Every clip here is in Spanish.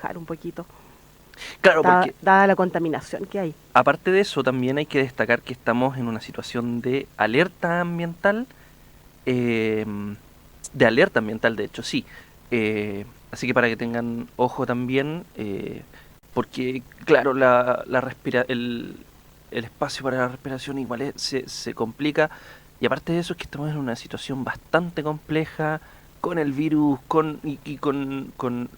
bajar un poquito, Claro, porque dada la contaminación que hay. aparte de eso, también hay que destacar que estamos en una situación eh, de alerta ambiental, de hecho, sí. Así que para que tengan ojo también, porque, claro, el espacio para la respiración igual se complica. Y aparte de eso, es que estamos en una situación bastante compleja con el virus con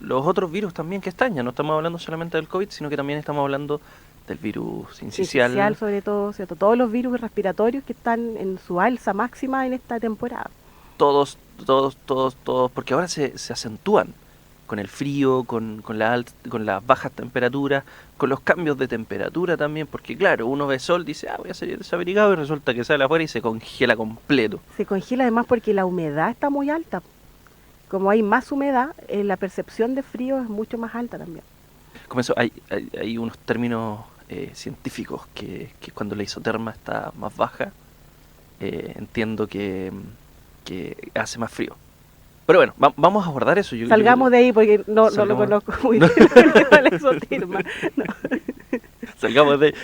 los otros virus también que están. Ya no estamos hablando solamente del COVID, sino que también estamos hablando del virus Sincicial sincicial. sobre todo, ¿cierto? Todos los virus respiratorios que están en su alza máxima en esta temporada. Todos, porque ahora se acentúan con el frío, con las bajas temperaturas, con los cambios de temperatura también, porque claro, uno ve sol, dice, voy a salir desabrigado y resulta que sale afuera y se congela completo. Se congela además porque la humedad está muy alta. Como hay más humedad, la percepción de frío es mucho más alta también. Como eso, hay unos términos científicos que cuando la isoterma está más baja, entiendo que hace más frío. Pero bueno, vamos a abordar eso. Salgamos de ahí porque no lo conozco muy No, bien el tema de la isoterma. No, salgamos de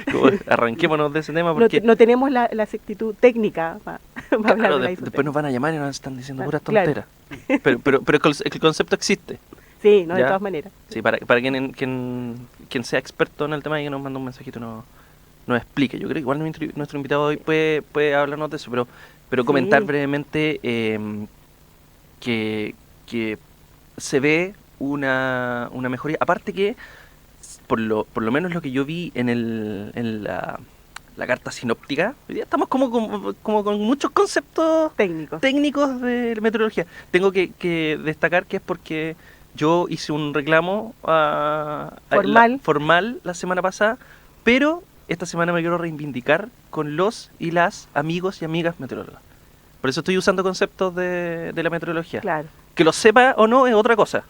arranquémonos de ese tema porque no tenemos la exactitud técnica para hablar claro, de la después isoterma. nos van a llamar y nos están diciendo puras Claro. tonteras. Pero el concepto existe. Sí, no, de ¿Ya? todas maneras. Sí, para quien sea experto en el tema y que nos manda un mensajito nos explique. Yo creo que igual nuestro invitado hoy puede hablarnos de eso, pero comentar Sí. brevemente que se ve una mejoría. Aparte que, por lo menos lo que yo vi en la carta sinóptica, hoy día estamos como con muchos conceptos Técnicos. técnicos de meteorología. Tengo que destacar que es porque yo hice un reclamo formal la semana pasada, pero esta semana me quiero reivindicar con los y las amigos y amigas meteorólogas. Por eso estoy usando conceptos de la meteorología. Claro. Que lo sepa o no es otra cosa.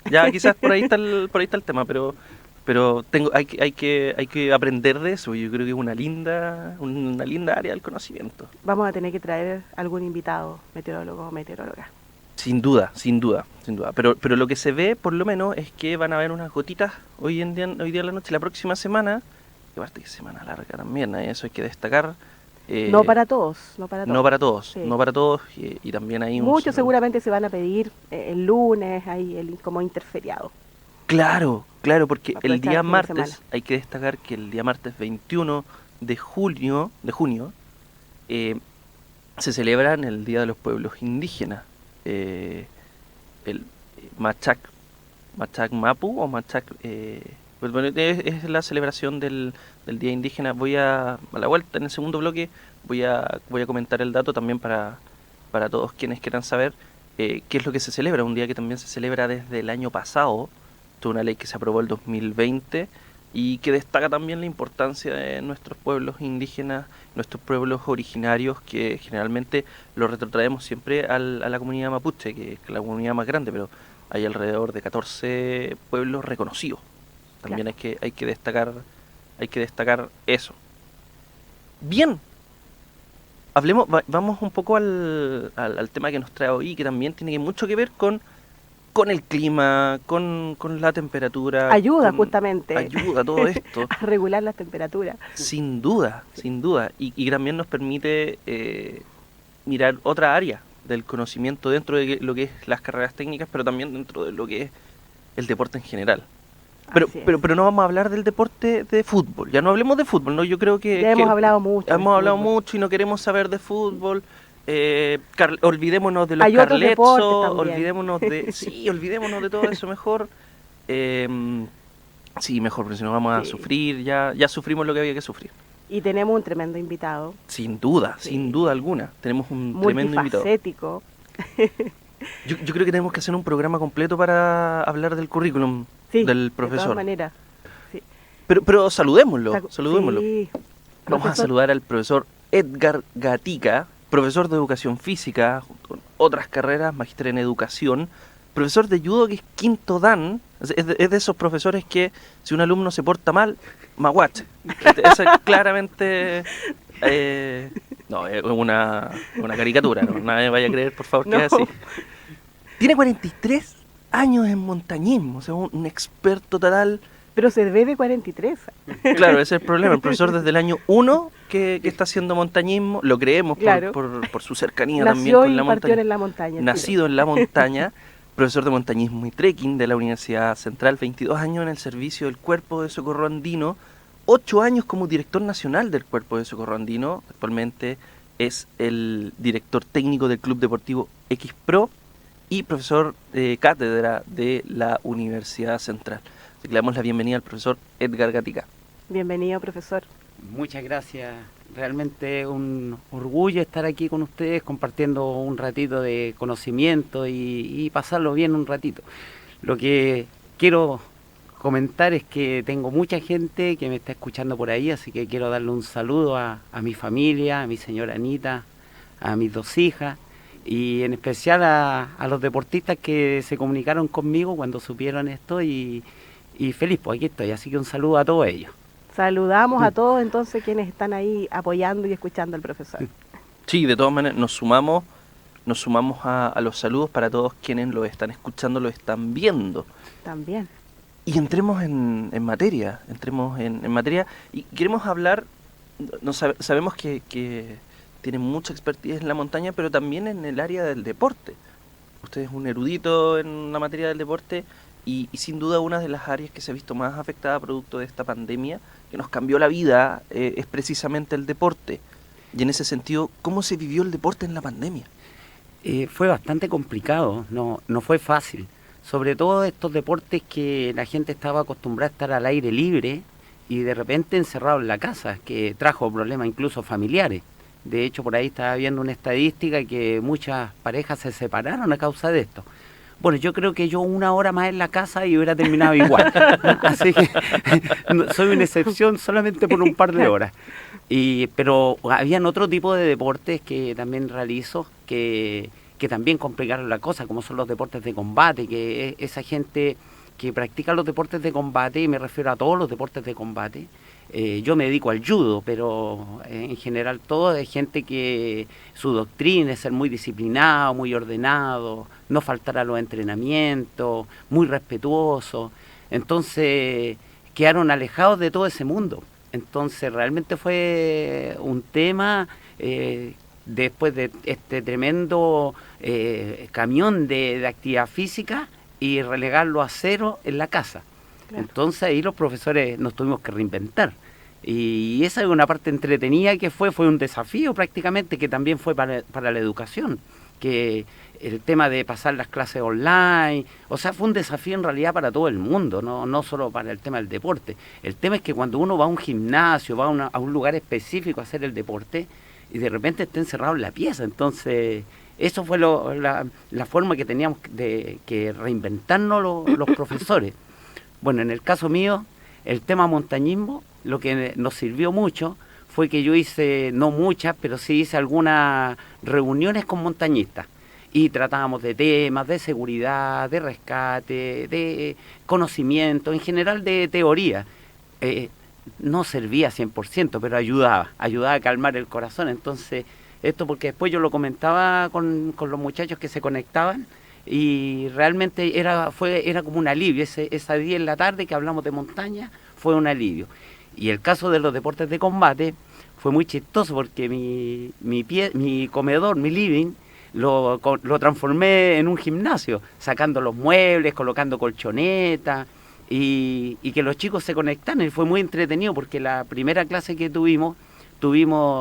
Ya quizás por ahí está el tema, pero hay que aprender de eso. Yo creo que es una linda área del conocimiento. Vamos a tener que traer algún invitado, meteorólogo o meteoróloga. Sin duda. Pero lo que se ve, por lo menos, es que van a haber unas gotitas hoy día en la noche, la próxima semana. Y aparte que semana larga también, eso hay que destacar. No para todos, no para todos. No para todos, Sí. no para todos. Y también hay Muchos seguramente se van a pedir el lunes, ahí como interferiado. Claro, porque el Aprovechar día el fin de martes, semana. hay que destacar que el día martes 21 de junio, eh, se celebra en el Día de los Pueblos Indígenas. El Machac Mapu o Machac, pues bueno, es la celebración del Día Indígena. A la vuelta, en el segundo bloque, voy a comentar el dato también para todos quienes quieran saber qué es lo que se celebra. Un día que también se celebra desde el año pasado, una ley que se aprobó el 2020 y que destaca también la importancia de nuestros pueblos indígenas, nuestros pueblos originarios, que generalmente los retrotraemos siempre a la comunidad mapuche, que es la comunidad más grande, pero hay alrededor de 14 pueblos reconocidos. También Claro. hay que destacar eso. Bien, vamos un poco al tema que nos trae hoy, que también tiene mucho que ver con el clima, con la temperatura. Ayuda justamente Ayuda todo esto. a regular las temperaturas. Sin duda. Y también nos permite mirar otra área del conocimiento dentro de lo que es las carreras técnicas, pero también dentro de lo que es el deporte en general. Pero no vamos a hablar del deporte de fútbol. Ya no hablemos de fútbol, ¿no? Yo creo que Ya hemos hablado mucho. Hemos hablado mucho y no queremos saber de fútbol. Olvidémonos de los Hay otros deportes carletzos, también. olvidémonos de todo eso mejor. Sí, mejor, porque si no vamos a sufrir, ya sufrimos lo que había que sufrir. Y tenemos un tremendo invitado. Sin duda alguna. Tenemos un tremendo invitado. Multifacético. Yo creo que tenemos que hacer un programa completo para hablar del currículum del profesor. De todas maneras. Sí. Pero saludémoslo. Sí. Vamos a saludar al profesor Edgar Gatica, profesor de educación física, junto con otras carreras, magíster en educación, profesor de judo que es quinto dan, es de esos profesores que si un alumno se porta mal, maguache. Eso es claramente... no, es una caricatura, ¿no? Nadie vaya a creer, por favor, que es así. Tiene 43 años en montañismo, o sea, un experto total. Pero se ve de 43. Claro, ese es el problema. El profesor desde el año 1 que está haciendo montañismo, lo creemos Claro. por su cercanía también Nació con y la partió montaña. en la montaña. Nacido en la montaña, profesor de montañismo y trekking de la Universidad Central, 22 años en el servicio del Cuerpo de Socorro Andino, 8 años como director nacional del Cuerpo de Socorro Andino, actualmente es el director técnico del Club Deportivo X Pro y profesor de cátedra de la Universidad Central. Así que le damos la bienvenida al profesor Edgar Gatica. Bienvenido, profesor. Muchas gracias. Realmente un orgullo estar aquí con ustedes compartiendo un ratito de conocimiento y pasarlo bien un ratito. Lo que quiero comentar es que tengo mucha gente que me está escuchando por ahí, así que quiero darle un saludo a mi familia, a mi señora Anita, a mis 2 hijas y en especial a los deportistas que se comunicaron conmigo cuando supieron esto y feliz, pues aquí estoy, así que un saludo a todos ellos. Saludamos a todos entonces quienes están ahí apoyando y escuchando al profesor. Sí, de todas maneras nos sumamos a los saludos para todos quienes lo están escuchando, lo están viendo. También. Y entremos en materia, en materia y queremos hablar, sabemos que tienen mucha expertise en la montaña, pero también en el área del deporte. Usted es un erudito en la materia del deporte y sin duda una de las áreas que se ha visto más afectada producto de esta pandemia, que nos cambió la vida, es precisamente el deporte. Y en ese sentido, ¿cómo se vivió el deporte en la pandemia? Fue bastante complicado, no fue fácil. Sobre todo estos deportes que la gente estaba acostumbrada a estar al aire libre y de repente encerrado en la casa, que trajo problemas incluso familiares. De hecho, por ahí estaba viendo una estadística que muchas parejas se separaron a causa de esto. Bueno, yo creo que yo 1 hora más en la casa y hubiera terminado igual. Así que soy una excepción solamente por un par de horas. Pero habían otro tipo de deportes que también realizo que también complicaron la cosa, como son los deportes de combate, que esa gente que practica los deportes de combate, y me refiero a todos los deportes de combate, yo me dedico al judo, pero en general todo es gente que su doctrina es ser muy disciplinado, muy ordenado, no faltar a los entrenamientos, muy respetuoso. Entonces quedaron alejados de todo ese mundo. Entonces realmente fue un tema, después de este tremendo camión de actividad física y relegarlo a 0 en la casa. Claro. Entonces ahí los profesores nos tuvimos que reinventar. Y esa es una parte entretenida que fue un desafío prácticamente, que también fue para la educación, que el tema de pasar las clases online, o sea, fue un desafío en realidad para todo el mundo, no solo para el tema del deporte. El tema es que cuando uno va a un gimnasio, va a un lugar específico a hacer el deporte, y de repente está encerrado en la pieza, entonces eso fue la forma que teníamos que reinventarnos los profesores. Bueno, en el caso mío, el tema montañismo, lo que nos sirvió mucho fue que yo hice, no muchas, pero sí hice algunas reuniones con montañistas y tratábamos de temas de seguridad, de rescate, de conocimiento, en general de teoría. No servía 100%, pero ayudaba a calmar el corazón. Entonces, esto porque después yo lo comentaba con los muchachos que se conectaban y realmente era como un alivio. Esa día en la tarde que hablamos de montaña fue un alivio. Y el caso de los deportes de combate fue muy chistoso porque mi comedor, mi living, lo transformé en un gimnasio, sacando los muebles, colocando colchonetas y que los chicos se conectaran. Y fue muy entretenido porque la primera clase que tuvimos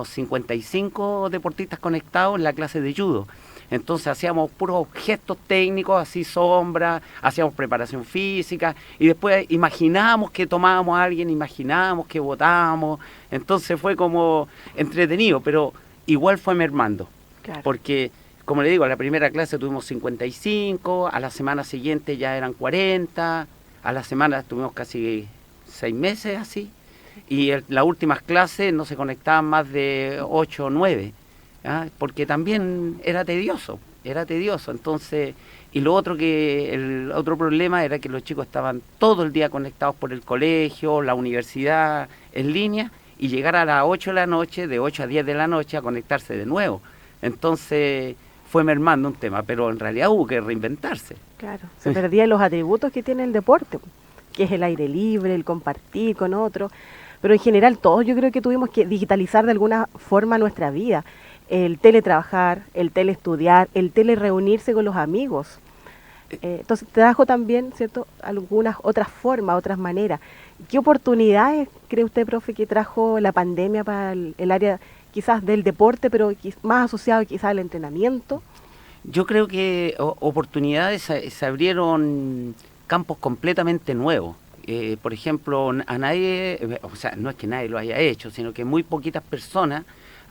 55 deportistas conectados en la clase de judo. Entonces hacíamos puros gestos técnicos, así sombra, hacíamos preparación física y después imaginábamos que tomábamos a alguien, imaginábamos que votábamos. Entonces fue como entretenido, pero igual fue mermando. Claro. Porque, como le digo, a la primera clase tuvimos 55, a la semana siguiente ya eran 40, a la semana tuvimos casi 6 meses así, y las últimas clases no se conectaban más de 8 o 9. Porque también era tedioso, entonces, y el otro problema era que los chicos estaban todo el día conectados por el colegio, la universidad, en línea, y llegar a las 8 de la noche, de 8 a 10 de la noche, a conectarse de nuevo. Entonces fue mermando un tema, pero en realidad hubo que reinventarse. Claro, se perdían los atributos que tiene el deporte, que es el aire libre, el compartir con otros, pero en general todos yo creo que tuvimos que digitalizar de alguna forma nuestra vida, el teletrabajar, el teleestudiar, el telereunirse con los amigos. Entonces trajo también, ¿cierto?, algunas otras formas, otras maneras. ¿Qué oportunidades cree usted, profe, que trajo la pandemia para el área quizás del deporte, pero más asociado quizás al entrenamiento? Yo creo que oportunidades se abrieron campos completamente nuevos. Por ejemplo, a nadie, o sea, no es que nadie lo haya hecho, sino que muy poquitas personas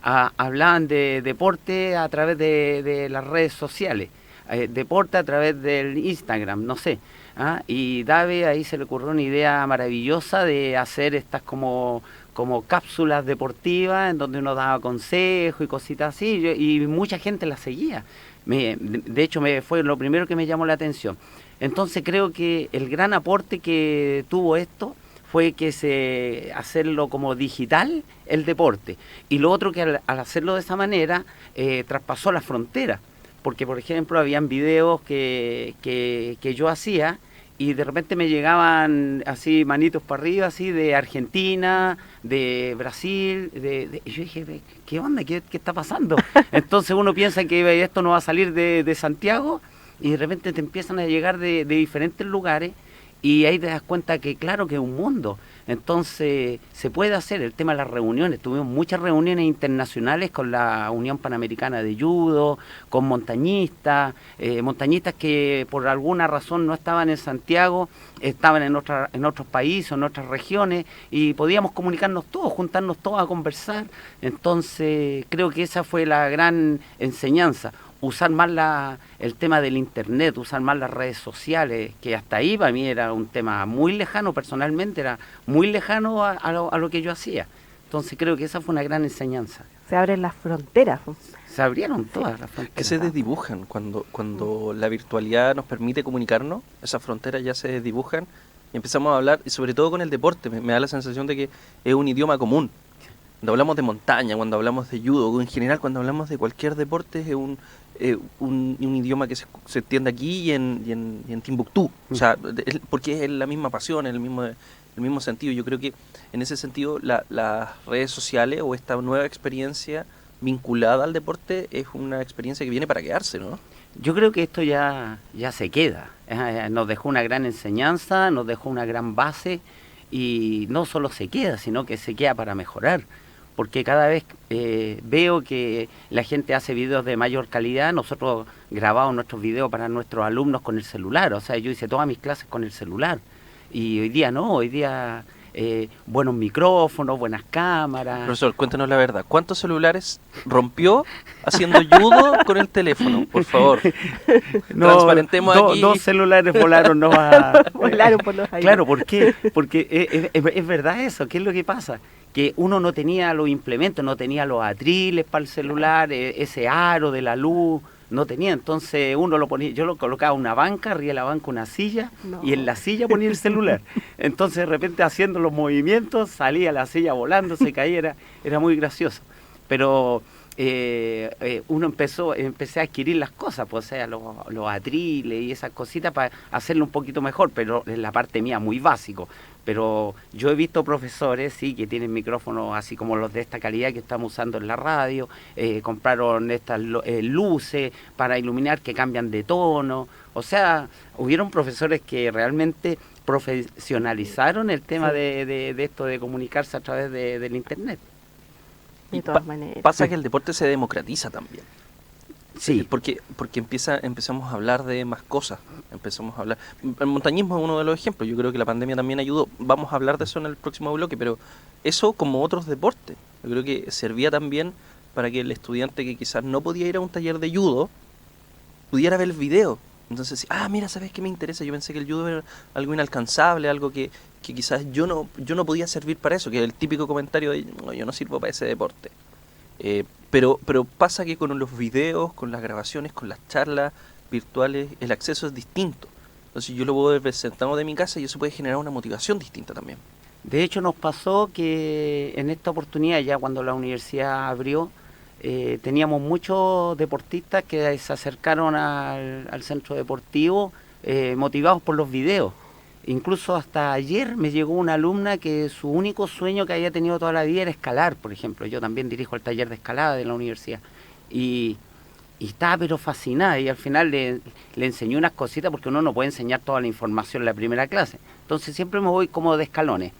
hablaban de deporte a través de las redes sociales, deporte a través del Instagram, no sé. Y Dave ahí se le ocurrió una idea maravillosa de hacer estas como cápsulas deportivas en donde uno daba consejos y cositas así, y mucha gente las seguía. De hecho, fue lo primero que me llamó la atención. Entonces creo que el gran aporte que tuvo esto fue que hacerlo como digital el deporte. Y lo otro que al hacerlo de esa manera traspasó las fronteras. Porque, por ejemplo, habían videos que yo hacía y de repente me llegaban así manitos para arriba, así de Argentina, de Brasil, y yo dije, ¿qué onda? ¿Qué está pasando? Entonces uno piensa que esto no va a salir de Santiago y de repente te empiezan a llegar de diferentes lugares y ahí te das cuenta que claro que es un mundo. Entonces se puede hacer el tema de las reuniones. Tuvimos muchas reuniones internacionales con la Unión Panamericana de Judo, con montañistas que por alguna razón no estaban en Santiago, estaban en otros países, en otras regiones, y podíamos comunicarnos todos, juntarnos todos a conversar. Entonces creo que esa fue la gran enseñanza. Usar más el tema del internet, usar más las redes sociales, que hasta ahí para mí era un tema muy lejano, personalmente era muy lejano a lo que yo hacía. Entonces creo que esa fue una gran enseñanza. Se abren las fronteras. Se abrieron todas las fronteras. Que se desdibujan cuando la virtualidad nos permite comunicarnos, esas fronteras ya se desdibujan y empezamos a hablar, y sobre todo con el deporte, me da la sensación de que es un idioma común. Cuando hablamos de montaña, cuando hablamos de judo, en general cuando hablamos de cualquier deporte es un idioma que se entiende aquí y en Timbuktu, o sea, porque es la misma pasión, el mismo sentido. Yo creo que en ese sentido las redes sociales o esta nueva experiencia vinculada al deporte es una experiencia que viene para quedarse, ¿no? Yo creo que esto ya se queda, nos dejó una gran enseñanza, nos dejó una gran base y no solo se queda, sino que se queda para mejorar. Porque cada vez veo que la gente hace videos de mayor calidad. Nosotros grabamos nuestros videos para nuestros alumnos con el celular, o sea, yo hice todas mis clases con el celular, y hoy día no, hoy día buenos micrófonos, buenas cámaras. Profesor, cuéntenos la verdad, ¿cuántos celulares rompió haciendo judo con el teléfono? Por favor, transparentemos aquí. Dos celulares volaron, volaron por los aires. Claro, ¿por qué? Porque es verdad eso. ¿Qué es lo que pasa? Que uno no tenía los implementos, no tenía los atriles para el celular, ese aro de la luz, no tenía. Entonces uno lo ponía, yo lo colocaba una banca, arriba de la banca una silla, y en la silla ponía el celular. Entonces de repente haciendo los movimientos salía la silla volando, se caía, era muy gracioso. Pero empecé a adquirir las cosas, pues, o sea, los atriles y esas cositas para hacerlo un poquito mejor, pero en la parte mía muy básico. Pero yo he visto profesores, sí, que tienen micrófonos así como los de esta calidad que estamos usando en la radio, compraron estas luces para iluminar que cambian de tono. O sea, hubieron profesores que realmente profesionalizaron el tema de esto de comunicarse a través del internet. De todas maneras. Pasa que el deporte se democratiza también. Sí, porque empezamos a hablar de más cosas, empezamos a hablar. El montañismo es uno de los ejemplos. Yo creo que la pandemia también ayudó. Vamos a hablar de eso en el próximo bloque, pero eso como otros deportes. Yo creo que servía también para que el estudiante que quizás no podía ir a un taller de judo pudiera ver el video. Entonces, mira, ¿sabes qué me interesa? Yo pensé que el judo era algo inalcanzable, algo que quizás yo no podía servir para eso, que es el típico comentario de no, yo no sirvo para ese deporte. Pero pasa que con los videos, con las grabaciones, con las charlas virtuales, el acceso es distinto. Entonces yo lo puedo ver sentado de mi casa y eso puede generar una motivación distinta también. De hecho nos pasó que en esta oportunidad, ya cuando la universidad abrió, teníamos muchos deportistas que se acercaron al centro deportivo motivados por los videos. Incluso hasta ayer me llegó una alumna que su único sueño que había tenido toda la vida era escalar, por ejemplo. Yo también dirijo el taller de escalada de la universidad. Y estaba pero fascinada, y al final le enseñé unas cositas, porque uno no puede enseñar toda la información en la primera clase. Entonces siempre me voy como de escalones.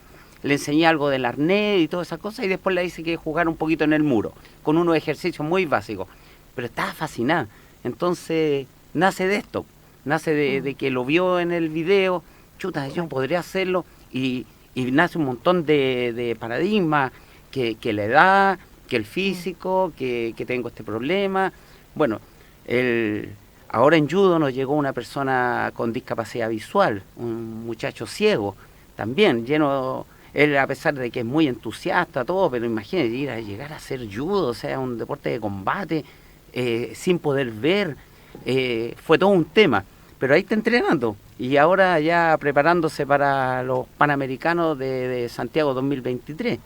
Le enseñé algo del arnés y todas esas cosas, y después le hice que jugara un poquito en el muro, con unos ejercicios muy básicos. Pero estaba fascinada. Entonces nace de esto, nace de que lo vio en el video. Chuta, yo podría hacerlo, y nace un montón de paradigmas, que la edad, que el físico, que tengo este problema. Bueno, ahora en judo nos llegó una persona con discapacidad visual, un muchacho ciego, también lleno, él a pesar de que es muy entusiasta, todo, pero imagínate llegar a hacer judo, o sea, un deporte de combate, sin poder ver, fue todo un tema. Pero ahí está entrenando, y ahora ya preparándose para los Panamericanos de Santiago 2023,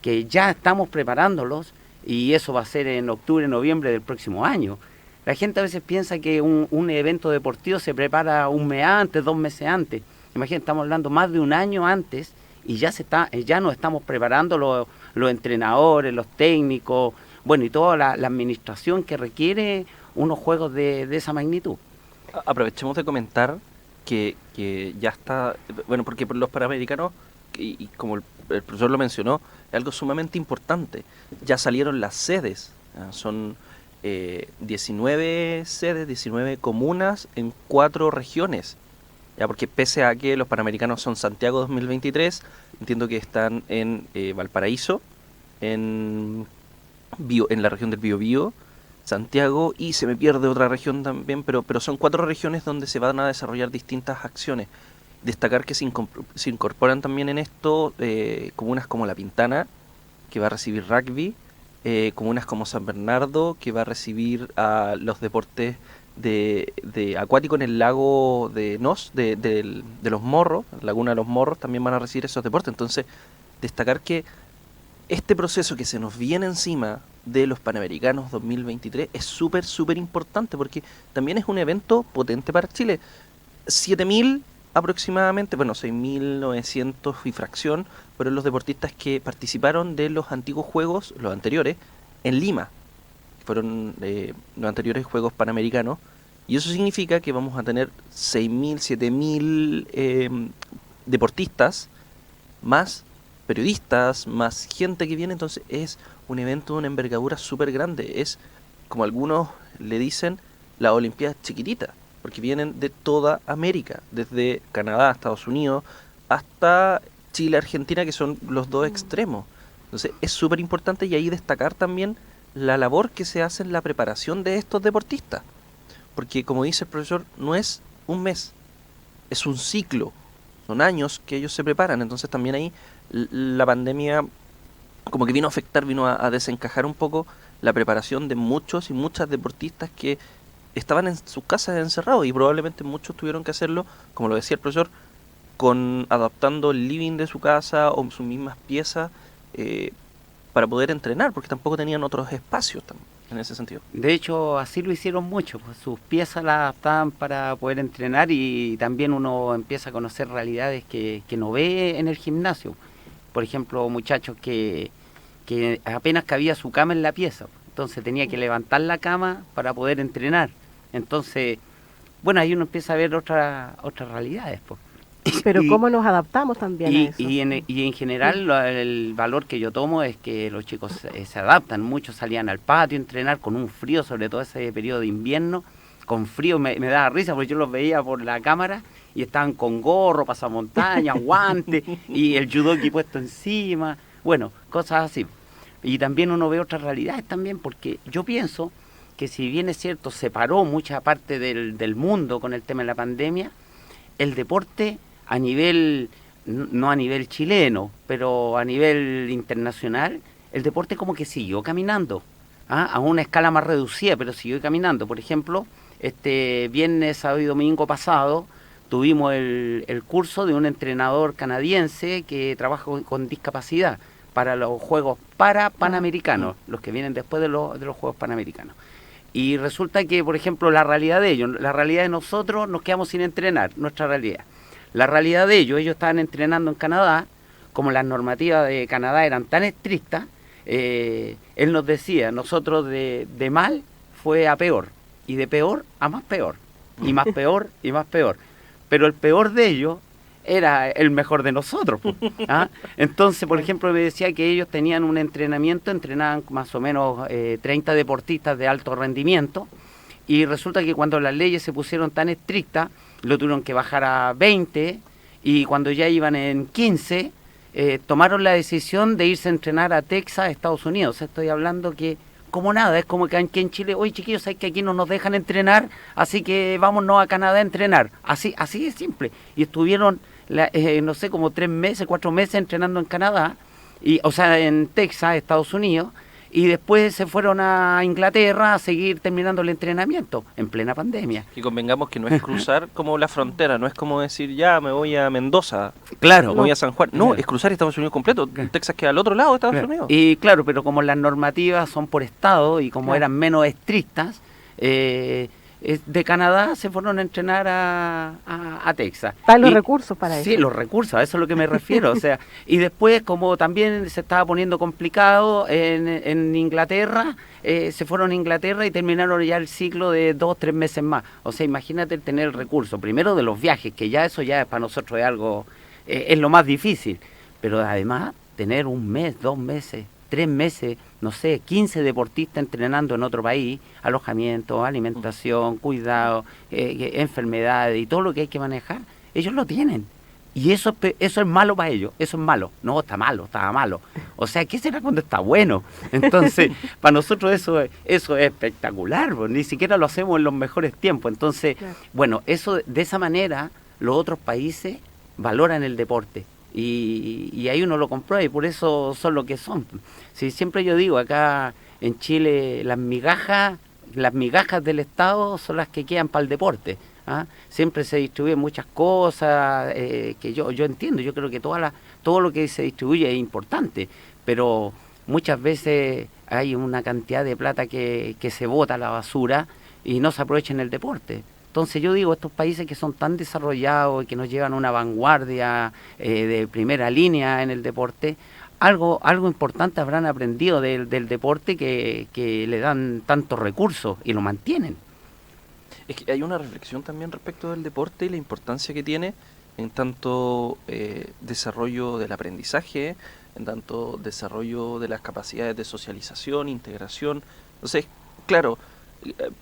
que ya estamos preparándolos, y eso va a ser en octubre, noviembre del próximo año. La gente a veces piensa que un evento deportivo se prepara un mes antes, 2 meses antes. Imagínate, estamos hablando más de un año antes, y ya nos estamos preparando los entrenadores, los técnicos, bueno, y toda la administración que requiere unos juegos de esa magnitud. Aprovechemos de comentar que ya está, bueno, porque los Panamericanos, y como el profesor lo mencionó, es algo sumamente importante. Ya salieron las sedes, son 19 sedes, 19 comunas en 4 regiones. Ya, porque pese a que los Panamericanos son Santiago 2023, entiendo que están en Valparaíso, en la región del Biobío, Santiago, y se me pierde otra región también, pero son 4 regiones donde se van a desarrollar distintas acciones. Destacar que se incorporan también en esto comunas como La Pintana, que va a recibir rugby, comunas como San Bernardo, que va a recibir a los deportes de acuático en el lago de Nos, de los Morros, Laguna de los Morros, también van a recibir esos deportes. Entonces, destacar que este proceso que se nos viene encima de los Panamericanos 2023 es súper, súper importante, porque también es un evento potente para Chile. 7.000 aproximadamente, bueno, 6.900 y fracción, fueron los deportistas que participaron de los antiguos Juegos, los anteriores, en Lima, que fueron los anteriores Juegos Panamericanos, y eso significa que vamos a tener 6.000, 7.000 deportistas, más periodistas, más gente que viene. Entonces es un evento de una envergadura súper grande. Es, como algunos le dicen, la Olimpiada chiquitita, porque vienen de toda América, desde Canadá, Estados Unidos, hasta Chile, Argentina, que son los dos extremos. Entonces es súper importante, y ahí destacar también la labor que se hace en la preparación de estos deportistas, porque como dice el profesor, no es un mes, es un ciclo, son años que ellos se preparan. Entonces también ahí la pandemia como que vino a afectar, vino a desencajar un poco la preparación de muchos y muchas deportistas que estaban en sus casas encerrados, y probablemente muchos tuvieron que hacerlo, como lo decía el profesor, adaptando el living de su casa o sus mismas piezas para poder entrenar, porque tampoco tenían otros espacios en ese sentido. De hecho, así lo hicieron mucho, pues sus piezas las adaptaban para poder entrenar, y también uno empieza a conocer realidades que no ve en el gimnasio. Por ejemplo, muchachos que apenas cabía su cama en la pieza, entonces tenía que levantar la cama para poder entrenar. Entonces, bueno, ahí uno empieza a ver otras realidades, pues. Pero cómo nos adaptamos también a eso. Y en general el valor que yo tomo es que los chicos se adaptan. Muchos salían al patio a entrenar con un frío, sobre todo ese periodo de invierno. Con frío me daba risa, porque yo los veía por la cámara y estaban con gorro, pasamontañas, guantes, y el judoki puesto encima. Bueno, cosas así. Y también uno ve otras realidades también, porque yo pienso que, si bien es cierto, separó mucha parte del mundo con el tema de la pandemia, el deporte a nivel, no a nivel chileno, pero a nivel internacional, el deporte como que siguió caminando, a una escala más reducida, pero siguió caminando. Por ejemplo, este viernes, sábado y domingo pasado, tuvimos el curso de un entrenador canadiense que trabaja con discapacidad para los Juegos Panamericanos, los que vienen después de los Juegos Panamericanos. Y resulta que, por ejemplo, la realidad de ellos, la realidad de nosotros, nos quedamos sin entrenar, nuestra realidad. La realidad de ellos estaban entrenando en Canadá, como las normativas de Canadá eran tan estrictas, él nos decía, nosotros de mal fue a peor, y de peor a más peor, y más peor y más peor. Pero el peor de ellos era el mejor de nosotros. ¿Ah? Entonces, por ejemplo, me decía que ellos tenían un entrenamiento, entrenaban más o menos 30 deportistas de alto rendimiento, y resulta que cuando las leyes se pusieron tan estrictas, lo tuvieron que bajar a 20, y cuando ya iban en 15, tomaron la decisión de irse a entrenar a Texas, Estados Unidos. Estoy hablando que como nada, es como que aquí en Chile, oye chiquillos, sabes que aquí no nos dejan entrenar, así que vámonos a Canadá a entrenar. Así de simple. Y estuvieron, no sé, como 3 meses, 4 meses entrenando en Canadá, o sea, en Texas, Estados Unidos, y después se fueron a Inglaterra a seguir terminando el entrenamiento en plena pandemia. Y convengamos que no es cruzar como la frontera, no es como decir, ya me voy a Mendoza, claro, me voy a San Juan. No, claro, es cruzar Estados Unidos completo. Texas queda al otro lado de Estados claro. Unidos. Y claro, pero como las normativas son por estado y como eran menos estrictas, de Canadá se fueron a entrenar a Texas. ¿Están los recursos para eso? Sí, los recursos, a eso es a lo que me refiero. O sea, y después, como también se estaba poniendo complicado en Inglaterra, se fueron a Inglaterra y terminaron ya el ciclo de 2 o 3 meses más. O sea, imagínate el tener el recurso, primero de los viajes, que ya eso ya para nosotros es algo, es lo más difícil, pero además tener 1 mes, 2 meses, 3 meses, no sé, 15 deportistas entrenando en otro país, alojamiento, alimentación, cuidado, enfermedades y todo lo que hay que manejar, ellos lo tienen. Y eso es malo para ellos, eso es malo. No, estaba malo. O sea, ¿qué será cuando está bueno? Entonces, para nosotros eso es espectacular, pues, ni siquiera lo hacemos en los mejores tiempos. Entonces, claro, bueno, eso de esa manera los otros países valoran el deporte. Y ahí uno lo comprueba y por eso son lo que son. Sí, siempre yo digo, acá en Chile las migajas del Estado son las que quedan para el deporte. ¿Ah? Siempre se distribuyen muchas cosas que yo entiendo, yo creo que todo lo que se distribuye es importante, pero muchas veces hay una cantidad de plata que se bota a la basura y no se aprovecha en el deporte. Entonces yo digo, estos países que son tan desarrollados y que nos llevan a una vanguardia de primera línea en el deporte, algo importante habrán aprendido del deporte que le dan tantos recursos y lo mantienen. Es que hay una reflexión también respecto del deporte y la importancia que tiene en tanto desarrollo del aprendizaje, en tanto desarrollo de las capacidades de socialización, integración. Entonces, claro,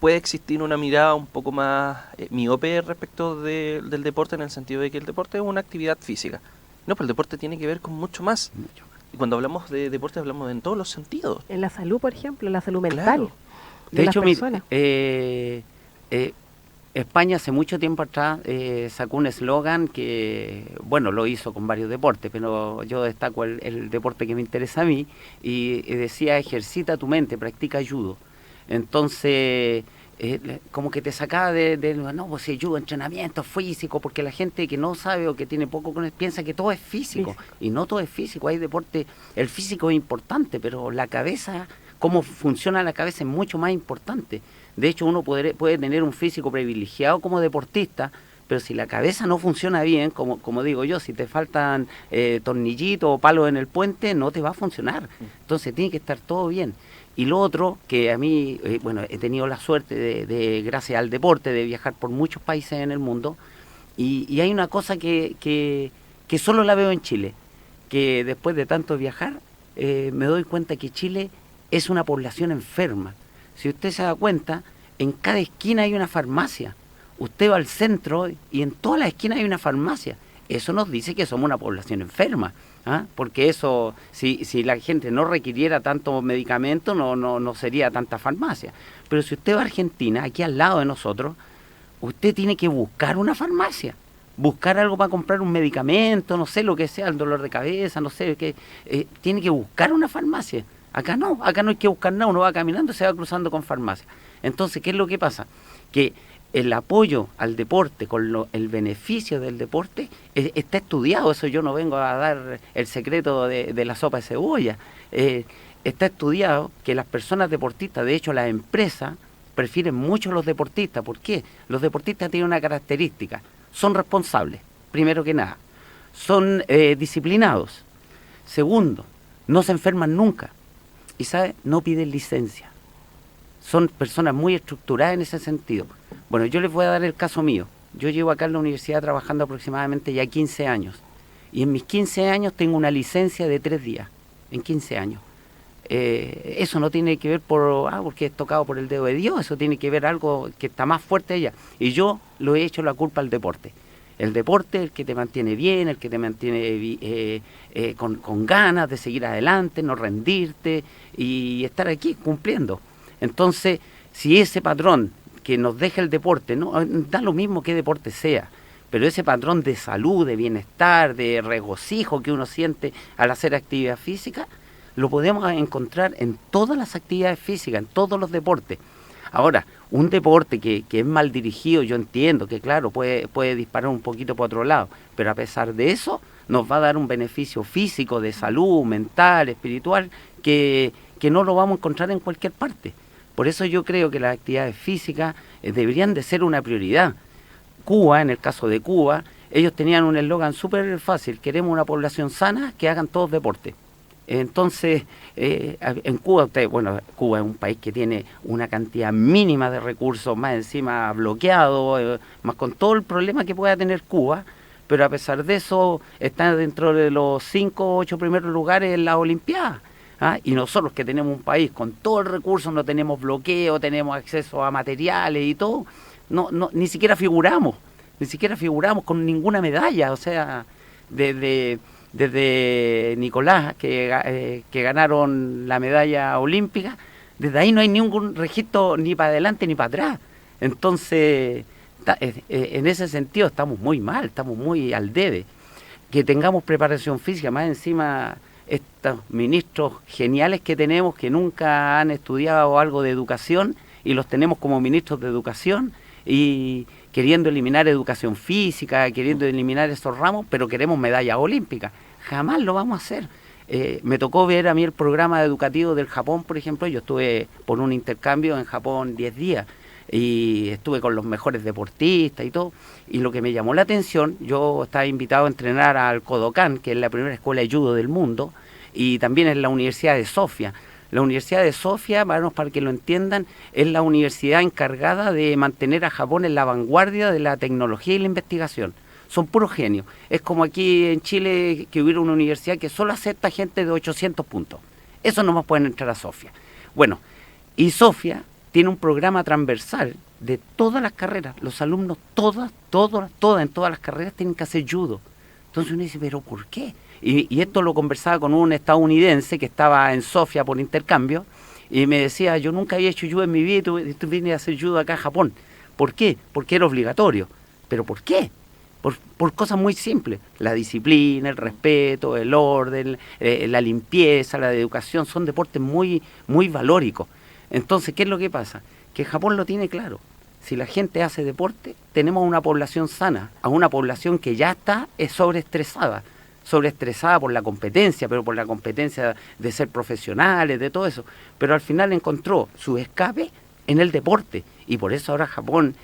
puede existir una mirada un poco más miope respecto del deporte, en el sentido de que el deporte es una actividad física. No, pero el deporte tiene que ver con mucho más. Y cuando hablamos de deporte hablamos en todos los sentidos. En la salud, por ejemplo, en la salud mental. Claro. De hecho, España hace mucho tiempo atrás sacó un eslogan que, bueno, lo hizo con varios deportes, pero yo destaco el deporte que me interesa a mí, y decía, ejercita tu mente, practica judo. Entonces, como que te sacaba no, pues si judo, entrenamiento físico, porque la gente que no sabe o que tiene poco con él piensa que todo es físico, y no todo es físico, hay deporte, el físico es importante, pero la cabeza, cómo funciona la cabeza es mucho más importante. De hecho, uno puede tener un físico privilegiado como deportista, pero si la cabeza no funciona bien, como digo yo, si te faltan tornillitos o palos en el puente, no te va a funcionar. Entonces tiene que estar todo bien. Y lo otro, que a mí, bueno, he tenido la suerte gracias al deporte, de viajar por muchos países en el mundo, y hay una cosa que solo la veo en Chile, que después de tanto viajar, me doy cuenta que Chile es una población enferma. Si usted se da cuenta, en cada esquina hay una farmacia. Usted va al centro y en todas las esquinas hay una farmacia. Eso nos dice que somos una población enferma. ¿Ah? Porque eso, si la gente no requiriera tanto medicamento, no sería tanta farmacia. Pero si usted va a Argentina, aquí al lado de nosotros, usted tiene que buscar una farmacia, buscar algo para comprar un medicamento, no sé lo que sea, el dolor de cabeza, no sé, tiene que buscar una farmacia. Acá no hay que buscar nada, uno va caminando y se va cruzando con farmacia. Entonces, ¿qué es lo que pasa? Que el apoyo al deporte, con el beneficio del deporte, está estudiado. Eso yo no vengo a dar el secreto de la sopa de cebolla. Está estudiado que las personas deportistas, de hecho las empresas, prefieren mucho los deportistas. ¿Por qué? Los deportistas tienen una característica, son responsables, primero que nada, son disciplinados, segundo, no se enferman nunca y, ¿sabe? No piden licencia. Son personas muy estructuradas en ese sentido. Bueno, yo les voy a dar el caso mío. Yo llevo acá en la universidad trabajando aproximadamente ya 15 años. Y en mis 15 años tengo una licencia de 3 días. En 15 años. Eso no tiene que ver porque es tocado por el dedo de Dios. Eso tiene que ver algo que está más fuerte allá. Y yo lo he hecho la culpa al deporte. El deporte es el que te mantiene bien, el que te mantiene con ganas de seguir adelante, no rendirte y estar aquí cumpliendo. Entonces, si ese patrón que nos deja el deporte, no da lo mismo qué deporte sea, pero ese patrón de salud, de bienestar, de regocijo que uno siente al hacer actividad física, lo podemos encontrar en todas las actividades físicas, en todos los deportes. Ahora, un deporte que es mal dirigido, yo entiendo que claro, puede disparar un poquito por otro lado, pero a pesar de eso, nos va a dar un beneficio físico, de salud, mental, espiritual, que no lo vamos a encontrar en cualquier parte. Por eso yo creo que las actividades físicas deberían de ser una prioridad. Cuba, en el caso de Cuba, ellos tenían un eslogan súper fácil: queremos una población sana, que hagan todos deporte. Entonces, en Cuba, Cuba es un país que tiene una cantidad mínima de recursos, más encima bloqueado, más con todo el problema que pueda tener Cuba, pero a pesar de eso está dentro de los 5 o 8 primeros lugares en las Olimpiadas. Y nosotros, que tenemos un país con todo el recurso, no tenemos bloqueo, tenemos acceso a materiales y todo, ni siquiera figuramos con ninguna medalla. O sea, desde Nicolás, que ganaron la medalla olímpica, desde ahí no hay ningún registro ni para adelante ni para atrás. Entonces, en ese sentido estamos muy mal, estamos muy al debe. Que tengamos preparación física, más encima estos ministros geniales que tenemos, que nunca han estudiado algo de educación, y los tenemos como ministros de educación, y queriendo eliminar educación física, queriendo eliminar esos ramos, pero queremos medallas olímpicas. Jamás lo vamos a hacer. Me tocó ver a mí el programa educativo del Japón, por ejemplo. Yo estuve por un intercambio en Japón 10 días, y estuve con los mejores deportistas y todo, y lo que me llamó la atención, yo estaba invitado a entrenar al Kodokan, que es la primera escuela de judo del mundo, y también en la Universidad de Sofía. La Universidad de Sofía, para que lo entiendan, es la universidad encargada de mantener a Japón en la vanguardia de la tecnología y la investigación. Son puros genios. Es como aquí en Chile, que hubiera una universidad que solo acepta gente de 800 puntos. Eso no más pueden entrar a Sofía. Bueno, y Sofía tiene un programa transversal de todas las carreras. Los alumnos, todas, en todas las carreras tienen que hacer judo. Entonces uno dice, ¿pero por qué? Y esto lo conversaba con un estadounidense que estaba en Sofía por intercambio, y me decía, yo nunca había hecho judo en mi vida, y tú vienes a hacer judo acá a Japón. ¿Por qué? Porque era obligatorio. ¿Pero por qué? Por cosas muy simples. La disciplina, el respeto, el orden, la limpieza, la educación, son deportes muy, muy valóricos. Entonces, ¿qué es lo que pasa? Que Japón lo tiene claro. Si la gente hace deporte, tenemos una población sana, a una población que ya está sobreestresada por la competencia, pero por la competencia de ser profesionales, de todo eso. Pero al final encontró su escape en el deporte, y por eso ahora Japón,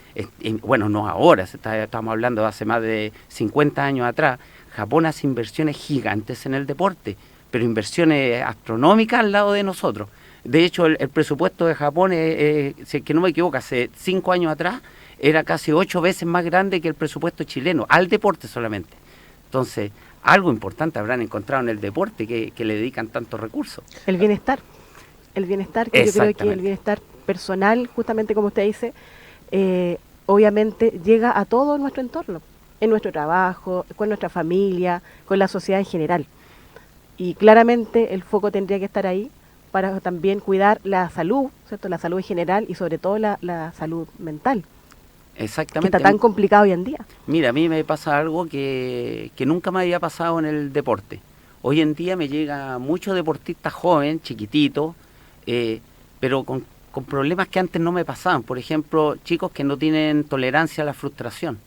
no ahora, estamos hablando de hace más de 50 años atrás, Japón hace inversiones gigantes en el deporte, pero inversiones astronómicas al lado de nosotros. De hecho, el presupuesto de Japón, si que no me equivoco, hace 5 años atrás, era casi 8 veces más grande que el presupuesto chileno, al deporte solamente. Entonces, algo importante habrán encontrado en el deporte que le dedican tantos recursos. El bienestar, que yo creo que el bienestar personal, justamente como usted dice, obviamente llega a todo nuestro entorno, en nuestro trabajo, con nuestra familia, con la sociedad en general. Y claramente el foco tendría que estar ahí para también cuidar la salud, ¿cierto? La salud en general, y sobre todo la salud mental. Exactamente. Que está tan complicado hoy en día. Mira, a mí me pasa algo que nunca me había pasado en el deporte. Hoy en día me llega mucho deportista joven, chiquitito, pero con problemas que antes no me pasaban. Por ejemplo, chicos que no tienen tolerancia a la frustración.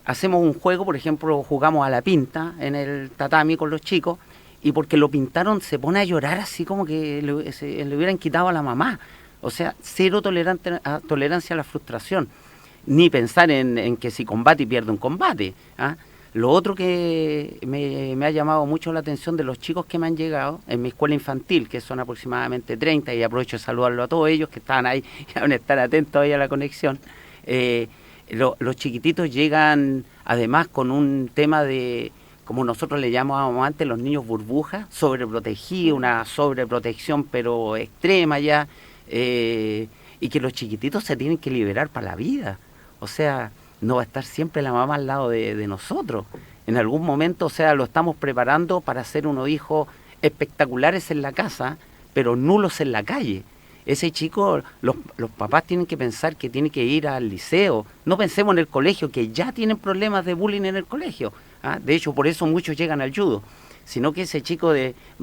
Hacemos un juego, por ejemplo, jugamos a la pinta en el tatami con los chicos, y porque lo pintaron se pone a llorar así como que le hubieran quitado a la mamá. O sea, cero tolerancia a la frustración, ni pensar en que si combate y pierde un combate. ¿Ah? Lo otro que me ha llamado mucho la atención de los chicos que me han llegado en mi escuela infantil, que son aproximadamente 30, y aprovecho de saludarlo a todos ellos que estaban ahí y van a estar atentos ahí a la conexión. Los chiquititos llegan además con un tema de, como nosotros le llamábamos antes, los niños burbujas, sobreprotegidos, una sobreprotección pero extrema ya, y que los chiquititos se tienen que liberar para la vida. O sea, no va a estar siempre la mamá al lado de nosotros. En algún momento, o sea, lo estamos preparando para ser unos hijos espectaculares en la casa, pero nulos en la calle. Ese chico, los papás tienen que pensar que tiene que ir al liceo. No pensemos en el colegio, que ya tienen problemas de bullying en el colegio. ¿Ah? De hecho, por eso muchos llegan al judo. Sino que ese chico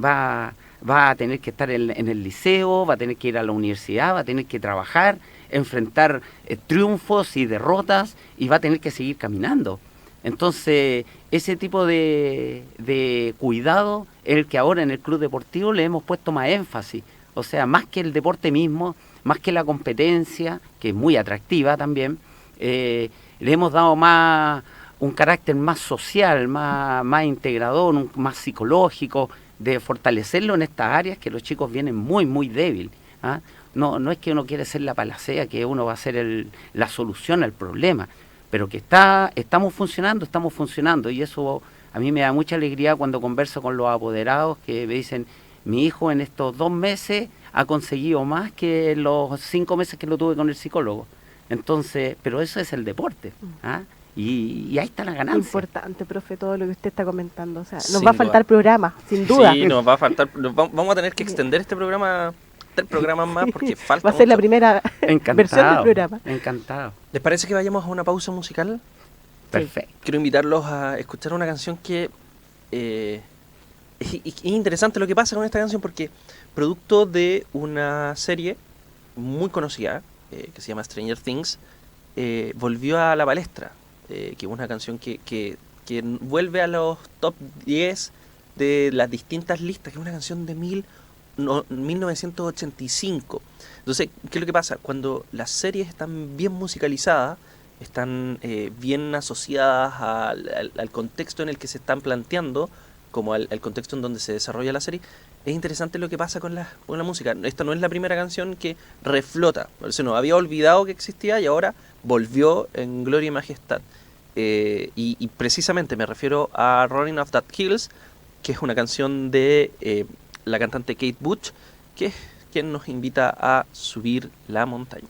va a tener que estar en el liceo, va a tener que ir a la universidad, va a tener que trabajar, enfrentar triunfos y derrotas, y va a tener que seguir caminando. Entonces, ese tipo de cuidado es el que ahora en el club deportivo le hemos puesto más énfasis. O sea, más que el deporte mismo, más que la competencia, que es muy atractiva también, le hemos dado más un carácter más social, más integrador, más psicológico, de fortalecerlo en estas áreas que los chicos vienen muy, muy débil. ¿Ah? No es que uno quiere ser la panacea, que uno va a ser la solución al problema, pero que estamos funcionando, y eso a mí me da mucha alegría cuando converso con los apoderados que me dicen: mi hijo en estos 2 meses ha conseguido más que los 5 meses que lo tuve con el psicólogo. Entonces, pero eso es el deporte. ¿Ah? Y ahí está la ganancia. Importante, profe, todo lo que usted está comentando. O sea, nos Sin va a duda. faltar programa, sin duda. Sí, nos va a faltar. Vamos a tener que extender este programa 3 programas más porque falta Va a ser la mucho. primera versión del programa. Encantado. ¿Les parece que vayamos a una pausa musical? Perfecto. Quiero invitarlos a escuchar una canción que es interesante lo que pasa con esta canción, porque producto de una serie muy conocida que se llama Stranger Things, volvió a la palestra, que es una canción que vuelve a los top 10 de las distintas listas, que es una canción de 1985. Entonces, ¿qué es lo que pasa? Cuando las series están bien musicalizadas, están bien asociadas al contexto en el que se están planteando, como al contexto en donde se desarrolla la serie, es interesante lo que pasa con la música. Esta no es la primera canción que reflota, se nos había olvidado que existía y ahora volvió en gloria y majestad. Y precisamente me refiero a Running Off That Hills, que es una canción de la cantante Kate Bush, que es quien nos invita a subir la montaña.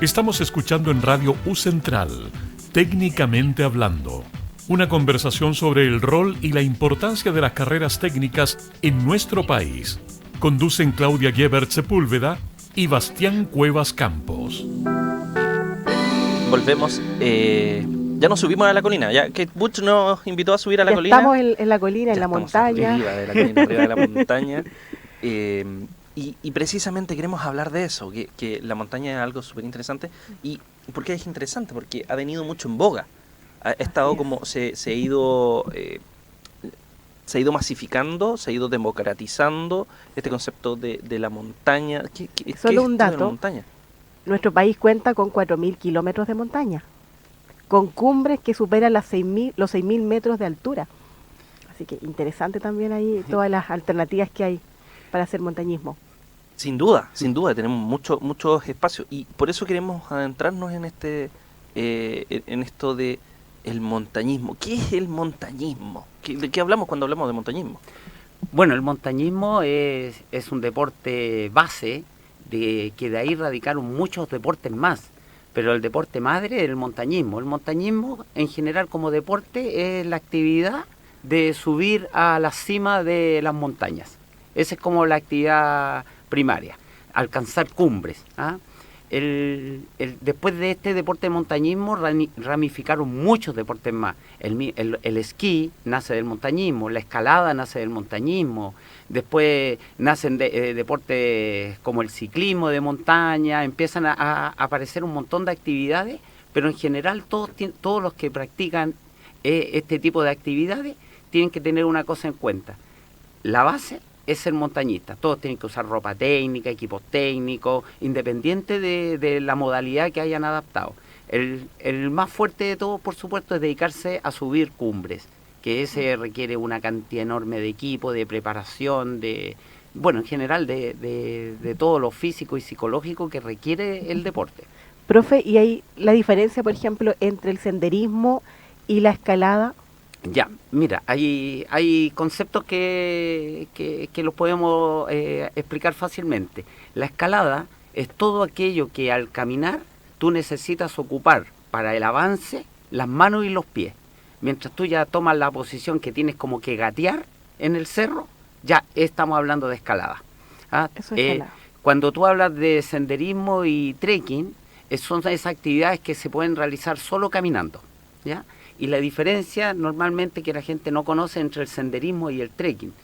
Estamos escuchando en Radio U Central, Técnicamente Hablando, una conversación sobre el rol y la importancia de las carreras técnicas en nuestro país. Conducen Claudia Gebert Sepúlveda y Bastián Cuevas Campos. Volvemos. Ya nos subimos a la colina. Ya Kate Bush nos invitó a subir a la colina. Estamos en la colina, Ya en la estamos montaña. Arriba de la colina, arriba de la montaña. Y precisamente queremos hablar de eso, que la montaña es algo súper interesante. ¿Y por qué es interesante? Porque ha venido mucho en boga. Ha estado como se ha ido masificando, se ha ido democratizando este concepto de la montaña. ¿Qué Solo es un esto de la dato. montaña? Nuestro país cuenta con 4.000 kilómetros de montaña, con cumbres que superan los 6.000 metros de altura. Así que interesante también ahí todas las alternativas que hay para hacer montañismo. Sin duda, tenemos muchos espacios y por eso queremos adentrarnos en esto de el montañismo. ¿Qué es el montañismo? ¿De qué hablamos cuando hablamos de montañismo? Bueno, el montañismo es un deporte base, que de ahí radicaron muchos deportes más, pero el deporte madre es el montañismo. El montañismo en general como deporte es la actividad de subir a la cima de las montañas. Esa es como la actividad primaria, alcanzar cumbres. Después de este deporte de montañismo ramificaron muchos deportes más. El esquí nace del montañismo, la escalada nace del montañismo, después nacen deportes como el ciclismo de montaña, empiezan a aparecer un montón de actividades, pero en general todos los que practican este tipo de actividades tienen que tener una cosa en cuenta. La base es ser montañista. Todos tienen que usar ropa técnica, equipos técnicos, independiente de la modalidad que hayan adaptado. El más fuerte de todo, por supuesto, es dedicarse a subir cumbres, que ese requiere una cantidad enorme de equipo, de preparación, en general de todo lo físico y psicológico que requiere el deporte. Profe, ¿y hay la diferencia, por ejemplo, entre el senderismo y la escalada? Ya, mira, hay conceptos que los podemos explicar fácilmente. La escalada es todo aquello que al caminar tú necesitas ocupar para el avance las manos y los pies. Mientras tú ya tomas la posición que tienes como que gatear en el cerro, ya estamos hablando de escalada. Eso es escalada. Cuando tú hablas de senderismo y trekking, son esas actividades que se pueden realizar solo caminando, ¿ya? Y la diferencia normalmente que la gente no conoce entre el senderismo y el trekking,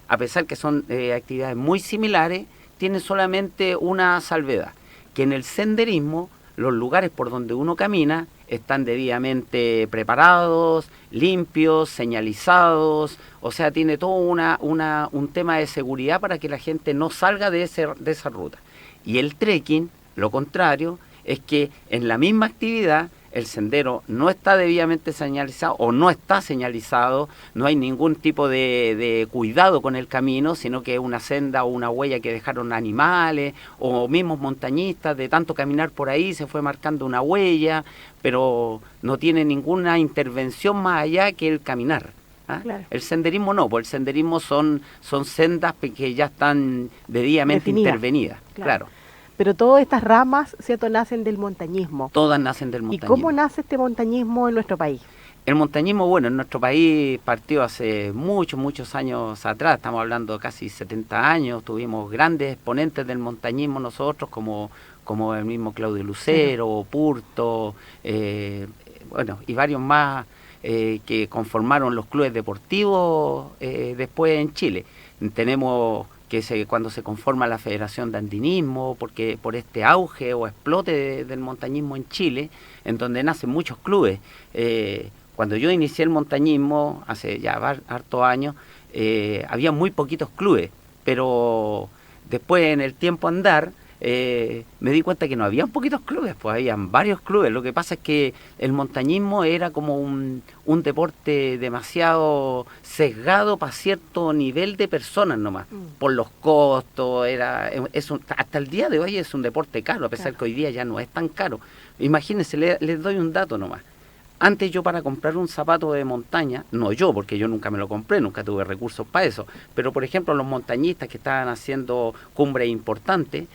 a pesar que son actividades muy similares, tienen solamente una salvedad, que en el senderismo los lugares por donde uno camina están debidamente preparados, limpios, señalizados, o sea, tiene todo un tema de seguridad para que la gente no salga de esa ruta. Y el trekking, lo contrario, es que en la misma actividad el sendero no está debidamente señalizado o no está señalizado, no hay ningún tipo de cuidado con el camino, sino que es una senda o una huella que dejaron animales o mismos montañistas, de tanto caminar por ahí se fue marcando una huella, pero no tiene ninguna intervención más allá que el caminar. Claro. El senderismo no, porque el senderismo son sendas que ya están debidamente intervenidas. Claro. Pero todas estas ramas, ¿cierto?, nacen del montañismo. Todas nacen del montañismo. ¿Y cómo nace este montañismo en nuestro país? El montañismo, bueno, en nuestro país partió hace muchos años atrás, estamos hablando casi 70 años, tuvimos grandes exponentes del montañismo nosotros, como el mismo Claudio Lucero, Purto, y varios más que conformaron los clubes deportivos después en Chile. Tenemos cuando se conforma la Federación de Andinismo, porque por este auge o explote del montañismo en Chile, en donde nacen muchos clubes. Cuando yo inicié el montañismo, hace ya hartos años, había muy poquitos clubes, pero después en el tiempo andar, me di cuenta que no había poquitos clubes, pues habían varios clubes. Lo que pasa es que el montañismo era como un deporte demasiado sesgado para cierto nivel de personas nomás, por los costos. Hasta el día de hoy es un deporte caro, a pesar que hoy día ya no es tan caro. Imagínense, les doy un dato nomás. Antes yo para comprar un zapato de montaña, no yo, porque yo nunca me lo compré, nunca tuve recursos para eso, pero por ejemplo los montañistas que estaban haciendo cumbres importantes,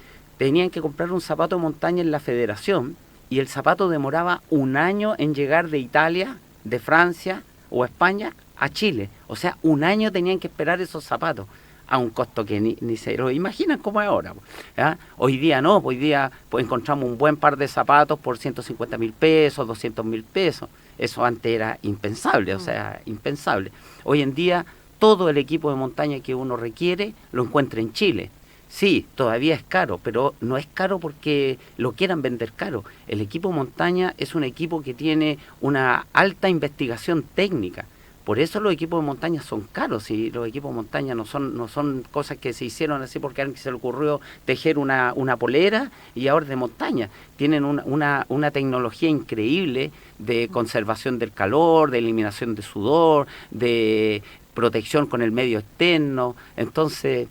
tenían que comprar un zapato de montaña en la Federación y el zapato demoraba 1 año en llegar de Italia, de Francia o España a Chile. O sea, 1 año tenían que esperar esos zapatos a un costo que ni se lo imaginan como es ahora. ¿Ya? Hoy día no, hoy día pues, encontramos un buen par de zapatos por 150.000 pesos, 200.000 pesos. Eso antes era impensable, o sea, impensable. Hoy en día todo el equipo de montaña que uno requiere lo encuentra en Chile. Sí, todavía es caro, pero no es caro porque lo quieran vender caro. El equipo montaña es un equipo que tiene una alta investigación técnica. Por eso los equipos de montaña son caros, y los equipos de montaña no son cosas que se hicieron así porque a alguien se le ocurrió tejer una polera y ahora es de montaña. Tienen una tecnología increíble de conservación del calor, de eliminación de sudor, de protección con el medio externo. Entonces,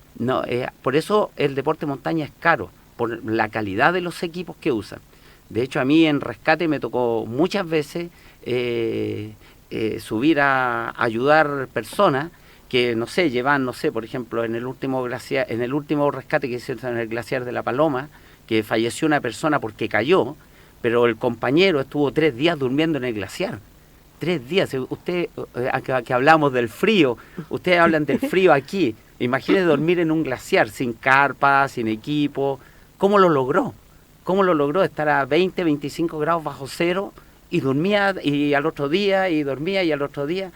por eso el deporte de montaña es caro, por la calidad de los equipos que usan. De hecho, a mí en rescate me tocó muchas veces subir a ayudar personas que, no sé, llevan, no sé, por ejemplo, en el último rescate que hicieron en el glaciar de La Paloma, que falleció una persona porque cayó, pero el compañero estuvo 3 días durmiendo en el glaciar. 3 días. Usted, que hablamos del frío, ustedes hablan del frío aquí. Imagínese dormir en un glaciar, sin carpa, sin equipo. ¿Cómo lo logró? ¿Cómo lo logró estar a 20, 25 grados bajo cero y dormía y al otro día, y dormía y al otro día?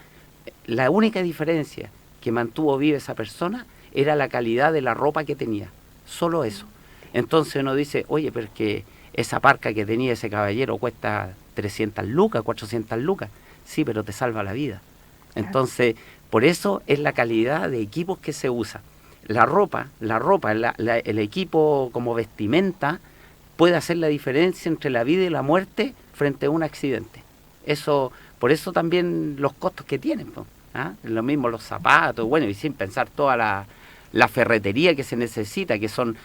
La única diferencia que mantuvo viva esa persona era la calidad de la ropa que tenía. Solo eso. Entonces uno dice, oye, pero es que esa parca que tenía ese caballero cuesta 300 lucas, 400 lucas. Sí, pero te salva la vida. Entonces, por eso es la calidad de equipos que se usa. La ropa, el equipo como vestimenta puede hacer la diferencia entre la vida y la muerte frente a un accidente. Eso, por eso también los costos que tienen, ¿no? ¿Ah? Lo mismo los zapatos, bueno, y sin pensar toda la ferretería que se necesita, que son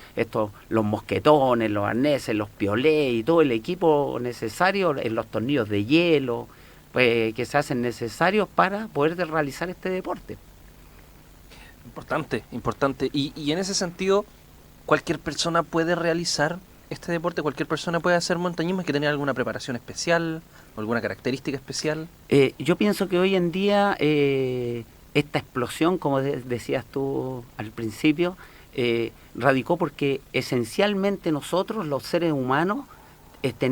los mosquetones, los arneses, los piolés y todo el equipo necesario, en los tornillos de hielo, pues, que se hacen necesarios para poder realizar este deporte. Importante. Y en ese sentido, ¿cualquier persona puede realizar este deporte? ¿Cualquier persona puede hacer montañismo? ¿Hay que tener alguna preparación especial, alguna característica especial? Yo pienso que hoy en día esta explosión, como decías tú al principio, radicó porque esencialmente nosotros, los seres humanos,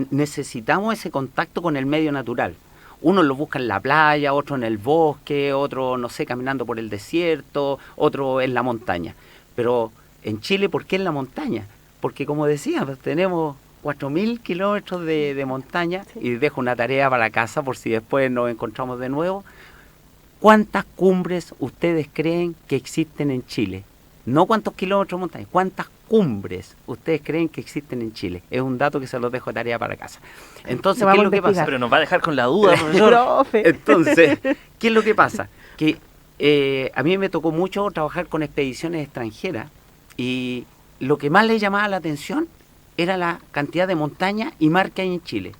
necesitamos ese contacto con el medio natural. Uno lo busca en la playa, otro en el bosque, otro, no sé, caminando por el desierto, otro en la montaña. Pero en Chile, ¿por qué en la montaña? Porque, como decía, pues, tenemos 4.000 kilómetros de montaña, sí. Y dejo una tarea para casa por si después nos encontramos de nuevo. ¿Cuántas cumbres ustedes creen que existen en Chile? No cuántos kilómetros de montaña, cuántas cumbres ustedes creen que existen en Chile. Es un dato que se los dejo de tarea para casa. Entonces, ¿qué es lo que pasa? Pero nos va a dejar con la duda, profesor. Entonces, ¿qué es lo que pasa? Que a mí me tocó mucho trabajar con expediciones extranjeras y lo que más les llamaba la atención era la cantidad de montaña y mar que hay en Chile.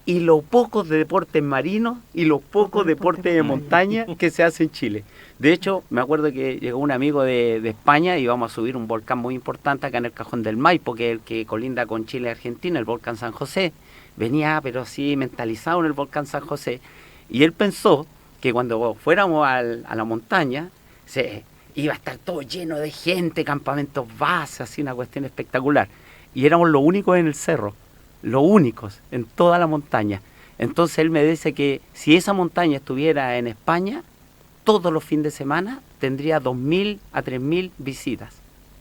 Y los pocos de deportes marinos y los pocos deportes de montaña que se hacen en Chile. De hecho, me acuerdo que llegó un amigo de España y íbamos a subir un volcán muy importante acá en el Cajón del Maipo, que es el que colinda con Chile y Argentina, el volcán San José. Venía, pero así, mentalizado en el volcán San José. Y él pensó que cuando fuéramos a la montaña, iba a estar todo lleno de gente, campamentos base, así una cuestión espectacular. Y éramos los únicos en el cerro. Los únicos en toda la montaña. Entonces él me dice que si esa montaña estuviera en España, todos los fines de semana tendría 2.000 a 3.000 visitas.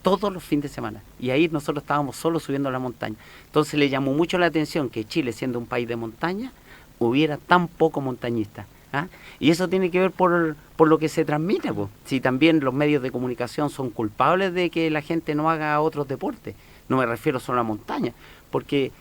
Todos los fines de semana. Y ahí nosotros estábamos solo subiendo la montaña. Entonces le llamó mucho la atención que Chile, siendo un país de montaña, hubiera tan poco montañistas. ¿Ah? Y eso tiene que ver por lo que se transmite. Pues. Si también los medios de comunicación son culpables de que la gente no haga otros deportes. No me refiero solo a montaña. Porque,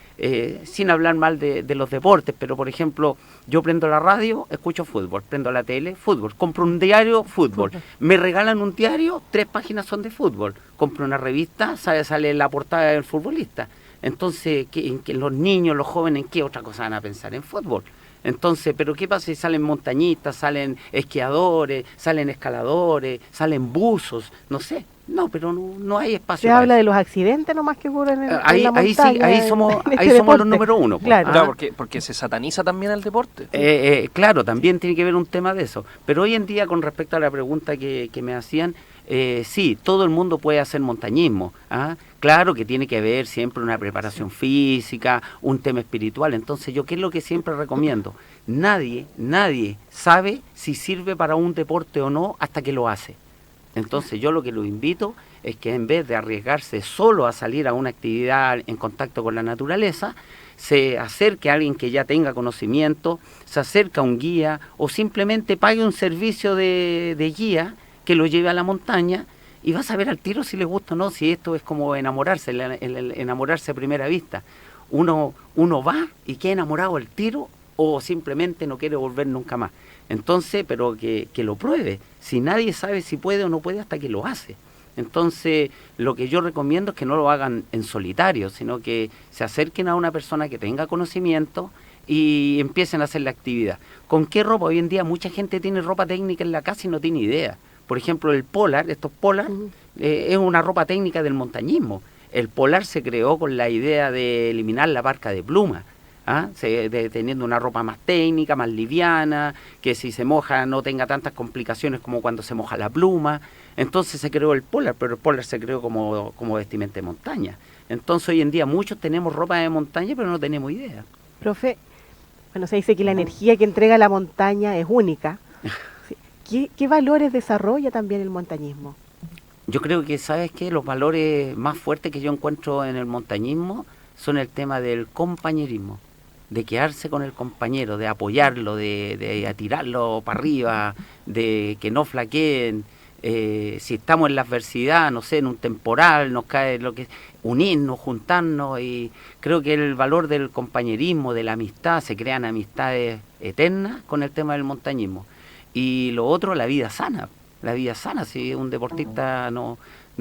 sin hablar mal de los deportes, pero por ejemplo, yo prendo la radio, escucho fútbol, prendo la tele, fútbol, compro un diario, fútbol, me regalan un diario, 3 páginas son de fútbol, compro una revista, sale la portada del futbolista. Entonces, que los niños, los jóvenes, ¿en qué otra cosa van a pensar? En fútbol. Entonces, ¿pero qué pasa si salen montañistas, salen esquiadores, salen escaladores, salen buzos? No sé, No, pero no hay espacio Se para habla eso. de los accidentes nomás que ocurren en Ahí, la ahí sí, montaña. ahí somos, en este ahí somos los deporte. número uno. Pues. Claro. Claro, porque se sataniza también el deporte. Claro, también tiene que ver un tema de eso. Pero hoy en día, con respecto a la pregunta que me hacían, sí, todo el mundo puede hacer montañismo. ¿Ah? Claro que tiene que haber siempre una preparación física, un tema espiritual. Entonces, yo, ¿qué es lo que siempre recomiendo? Nadie sabe si sirve para un deporte o no hasta que lo hace. Entonces, yo lo que lo invito es que, en vez de arriesgarse solo a salir a una actividad en contacto con la naturaleza, se acerque a alguien que ya tenga conocimiento, se acerca a un guía o simplemente pague un servicio de guía que lo lleve a la montaña y vas a ver al tiro si le gusta o no, si esto es como enamorarse, el enamorarse a primera vista. Uno va y queda enamorado al tiro o simplemente no quiere volver nunca más. Entonces, pero que lo pruebe. Si nadie sabe si puede o no puede hasta que lo hace. Entonces, lo que yo recomiendo es que no lo hagan en solitario, sino que se acerquen a una persona que tenga conocimiento y empiecen a hacer la actividad. ¿Con qué ropa? Hoy en día mucha gente tiene ropa técnica en la casa y no tiene idea. Por ejemplo, el polar, estos polar, es una ropa técnica del montañismo. El polar se creó con la idea de eliminar la marca de pluma. ¿Ah? Teniendo una ropa más técnica, más liviana, que si se moja no tenga tantas complicaciones como cuando se moja la pluma. Entonces se creó el polar, pero el polar se creó como vestimenta de montaña. Entonces hoy en día muchos tenemos ropa de montaña, pero no tenemos idea. Profe, bueno, se dice que la energía que entrega la montaña es única. Sí. ¿Qué valores desarrolla también el montañismo? Yo creo que, ¿sabes qué? Los valores más fuertes que yo encuentro en el montañismo son el tema del compañerismo, de quedarse con el compañero, de apoyarlo, de atirarlo para arriba, de que no flaqueen. Si estamos en la adversidad, no sé, en un temporal, nos cae lo que unirnos, juntarnos, y creo que el valor del compañerismo, de la amistad, se crean amistades eternas con el tema del montañismo. Y lo otro, la vida sana, si un deportista no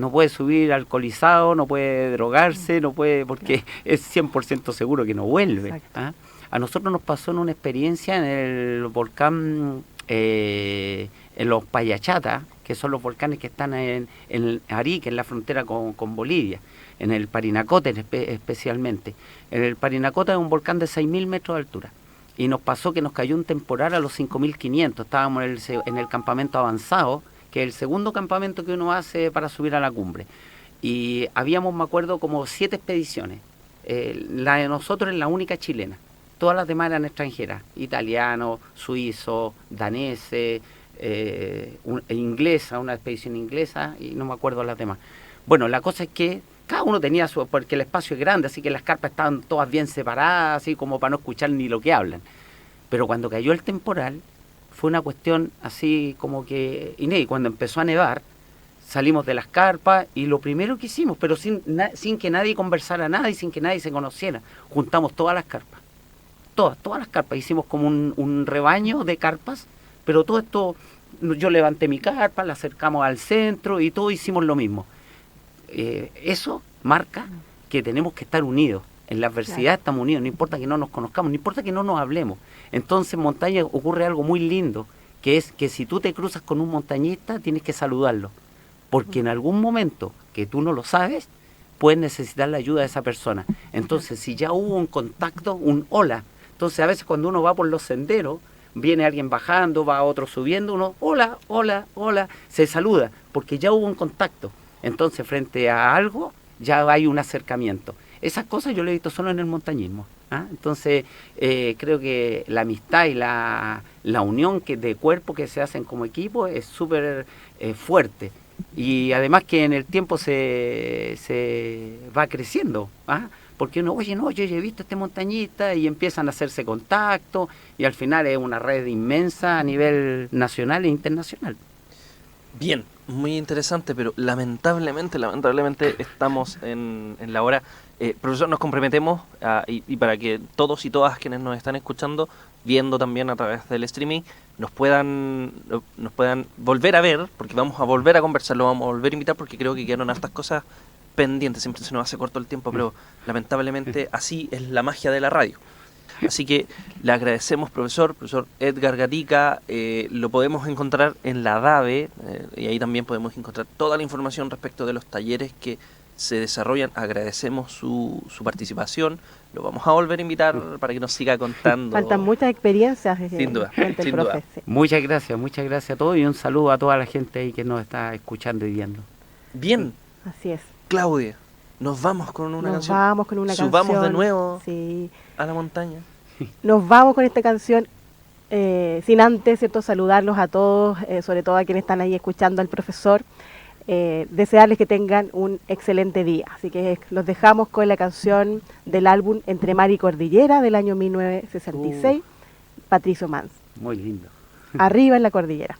puede subir alcoholizado, no puede drogarse, no puede, porque es 100% seguro que no vuelve. ¿Ah? A nosotros nos pasó en una experiencia en el volcán, en los Payachatas, que son los volcanes que están en Arica, en la frontera con Bolivia, en el Parinacota especialmente. El Parinacota es un volcán de 6.000 metros de altura. Y nos pasó que nos cayó un temporal a los 5.500, estábamos en el campamento avanzado, que es el segundo campamento que uno hace para subir a la cumbre. Y habíamos, me acuerdo, como 7 expediciones. La de nosotros es la única chilena. Todas las demás eran extranjeras, italianos, suizos, daneses, inglesa, una expedición inglesa, y no me acuerdo las demás. Bueno, la cosa es que cada uno tenía porque el espacio es grande, así que las carpas estaban todas bien separadas, así como para no escuchar ni lo que hablan. Pero cuando cayó el temporal, fue una cuestión así como que inédita. Cuando empezó a nevar, salimos de las carpas y lo primero que hicimos, pero sin que nadie conversara nada y sin que nadie se conociera, juntamos todas las carpas. Todas las carpas. Hicimos como un rebaño de carpas, pero todo esto, yo levanté mi carpa, la acercamos al centro y todos hicimos lo mismo. Eso marca que tenemos que estar unidos. En la adversidad estamos unidos, no importa que no nos conozcamos, no importa que no nos hablemos. Entonces en montaña ocurre algo muy lindo, que es que si tú te cruzas con un montañista, tienes que saludarlo, porque en algún momento que tú no lo sabes, puedes necesitar la ayuda de esa persona. Entonces, si ya hubo un contacto, un hola, entonces a veces cuando uno va por los senderos, viene alguien bajando, va otro subiendo, uno hola, hola, hola, se saluda, porque ya hubo un contacto. Entonces, frente a algo, ya hay un acercamiento. Esas cosas yo lo he visto solo en el montañismo. ¿Ah? Entonces, creo que la amistad y la unión de cuerpo que se hacen como equipo es súper fuerte. Y además que en el tiempo se va creciendo. ¿Ah? Porque uno, oye, no, yo ya he visto a este montañista, y empiezan a hacerse contacto, y al final es una red inmensa a nivel nacional e internacional. Bien, muy interesante, pero lamentablemente estamos en la hora. Profesor, nos comprometemos y para que todos y todas quienes nos están escuchando, viendo también a través del streaming, nos puedan volver a ver, porque vamos a volver a conversar, lo vamos a volver a invitar, porque creo que quedaron hartas cosas pendientes, siempre se nos hace corto el tiempo, pero lamentablemente así es la magia de la radio. Así que le agradecemos, profesor Edgar Gatica. Lo podemos encontrar en la DAVE, y ahí también podemos encontrar toda la información respecto de los talleres que se desarrollan. Agradecemos su participación. Lo vamos a volver a invitar para que nos siga contando. Faltan muchas experiencias. Sin duda, cuenta el sin duda. profe, sí. Muchas gracias a todos y un saludo a toda la gente ahí que nos está escuchando y viendo. Bien, Así es. Claudia, nos vamos con una canción. Nos vamos con una canción. Subamos de nuevo Sí. a la montaña. Nos vamos con esta canción, sin antes, ¿cierto?, saludarlos a todos, sobre todo a quienes están ahí escuchando al profesor, desearles que tengan un excelente día. Así que los dejamos con la canción del álbum Entre Mar y Cordillera del año 1966, Patricio Mans. Muy lindo. Arriba en la cordillera.